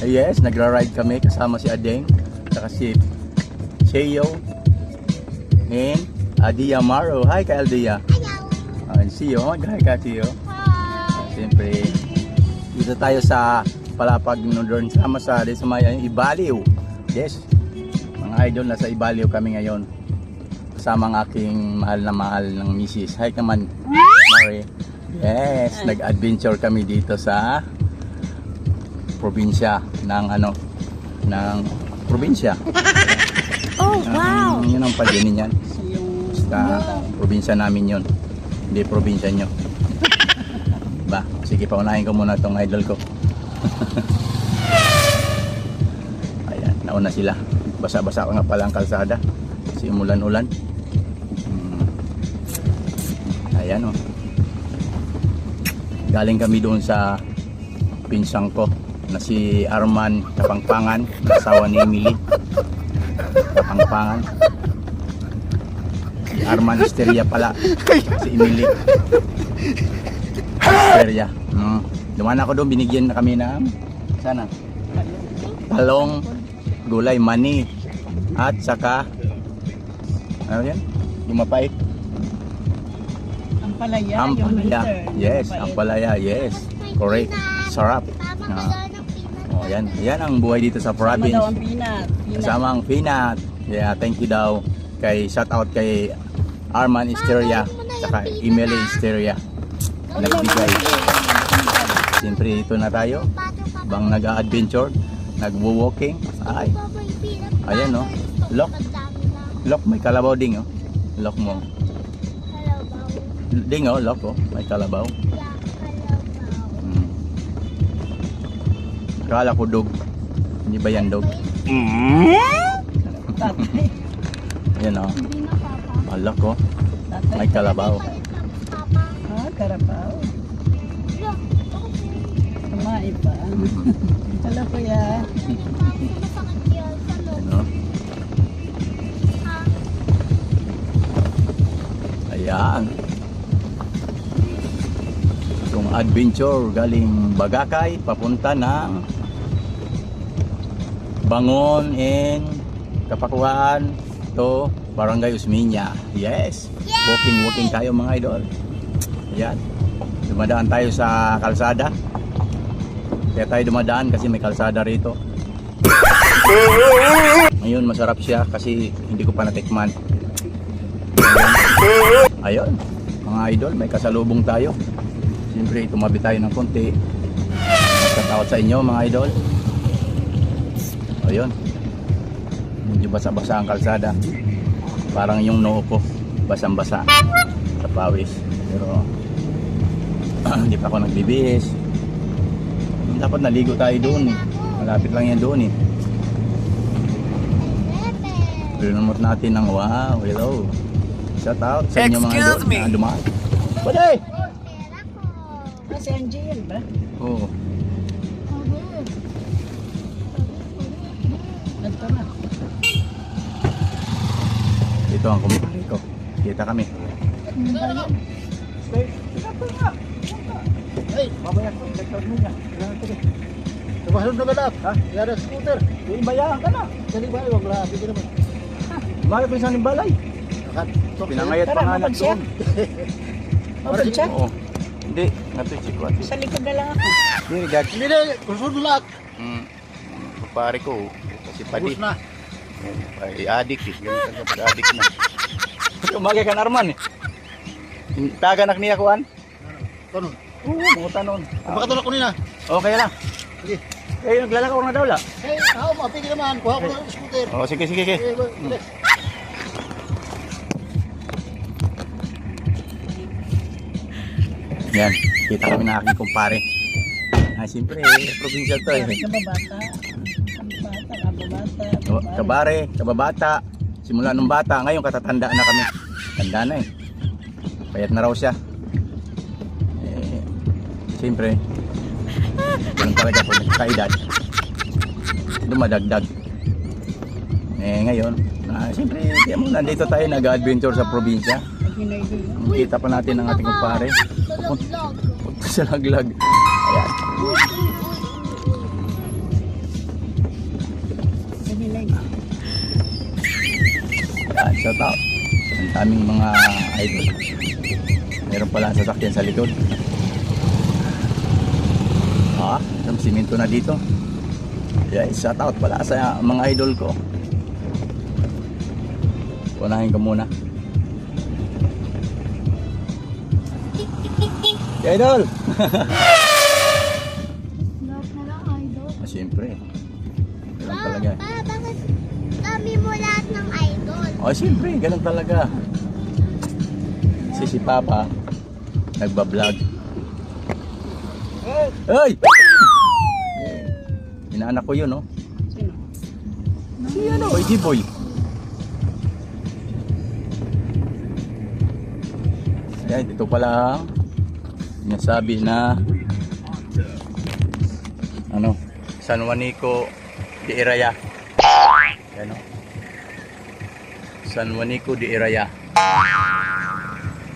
Yes, nagra-ride kami kasama si Adeng, saka si Cheo, and Adia Maro. Hi ka Adia. And Cheo, hi ka Cheo. Siyempre, dito tayo sa Palapag Northern sama sa Ibaliw. Yes, mga idol, nasa Ibaliw kami ngayon. Kasama ang aking mahal ng misis. Hi naman, Mari. Yes, nag-adventure kami dito sa probinsya ng ng probinsya. Oh, wow! Yun ang pagyanin yan. Sa probinsya namin yun. Hindi probinsya nyo. Ba, sige, paunahin ko muna itong idol ko. Ayan, nauna sila. Basa-basa ko nga pala ang kalsada. Kasi umulan-ulan. Ayan, oh. Galing kami doon sa pinsang ko na si Arman Kapangpangan, asawa ni Emily Kapangpangan. Si Arman Histeria pala, si Emily Histeria. Dumaan ako doon, binigyan na kami ng sana talong, gulay, mani, at saka ano yan? Lumapait. Ampalaya. Ampalaya. Yes, ampalaya. Yes. Correct. Sarap. Oh, yan. Yan ang buhay dito sa province. Kasama daw ang peanut. Kasama ang peanut. Yeah, thank you daw. Shout out kay Arman Histeria saka Emily Histeria. Nagbigay. Siyempre dito na tayo. Bang nag-adventure, nag-walking. Ay. Ayan, no. Lock, may kalabaw ding, oh. Lock mo. Ding, oh, lock, oh. May kalabaw. Kala ko dog. Hindi ba yan dog? Yan, oh. Lock, oh. May kalabaw. Ah, karabaw. Kumain pa. Hello, kuya. Ano? Ayan. Itong adventure galing Bagakay papunta ng Bangon and Kapakuan to Barangay Usmiña. Yes. Walking tayo mga idol. Ayan. Dumadaan tayo sa kalsada. Kaya tayo dumadaan kasi may kalsada rito. Ngayon masarap siya kasi hindi ko pa natikman. Ayun, mga idol, may kasalubong tayo. Siyempre tumabi tayo ng konti. Tatawad sa inyo mga idol. Ayun, medyo basa-basa ang kalsada. Parang yung noo ko basang-basa sa pawis. Pero hindi pa ako nagbibihis. Dapat naligo tayo doon eh. Malapit lang yan doon eh. Pinamot natin ng wow, hello. Shout out sa inyo mga idol na dumaan. Pwede! Si Angel ba? Oo. Ito na. Ito ang kumipari ko. Kita kami. Hey, mamaya ko, check-out mo niya. Tumasun na galap, ha? Yara scooter. Ibayahan ka na. Sali ba? Huwag lahat, hindi naman. Bakit pinsan ng balay? Pinangayat pa nga na doon. Open check? Oo. Hindi, natin ko. Sa likod na lang ako. Hindi, gag. Hindi na, kusun mo lahat. Pare ko, kasi padi. Bus na. Ay, adik eh. Ganun ka pag-adik na. Umagay ka na Arman eh. Taganak niya kuhan? Tanong. Oo, mga tanon. Pakatulak ko nina. Okay lang. Sige. Eh, naglalakaw na daw la. Hey, ako, mapigil naman. Kuha ko na ang scooter. Oh, sige. Sige. Yan, kita kami na aking kumpare. Siyempre, provincial to eh. Kababata. Oh, kababata. Simula nung bata, ngayon katatanda na kami. Tanda na eh. Payat na raw siya. Siyempre, ganun talaga po nagkaedad. Dumadagdag. Ngayon, siyempre, nandito tayo nag-adventure sa probinsya. Kita pa natin ang ating kumpare. Punta sa laglag. Ayan. Yan, shout out. Ang daming mga idol. Meron pala ang sasakyan sa likod. Ang simento na dito. Yan, shout out pala sa mga idol ko. Unahin ko muna. Idol! Love na lang, idol. Siyempre. Ganun talaga. Bakit kami mo lahat ng idol? Siyempre, ganun talaga. Si Papa, nagbablog. Ay! Inaanak ko yun, no? Sino? Si ano, G-Boy. Ayan, dito pala sinasabi na ano, San Juanico de Iraya. Ayan, no? San Juanico de Iraya.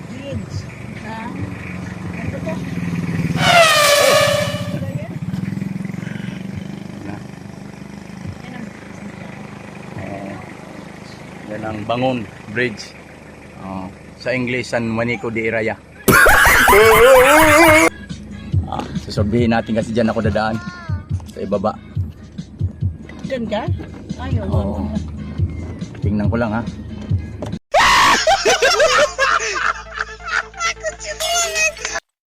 Kids. Ha? Ano to? Yan ang Bangon Bridge. Sa English, San Juanico de Iraya. Sasabihin natin kasi dyan ako dadaan. Sa ibaba. Diyan ka? Ayaw. Tingnan ko lang ha.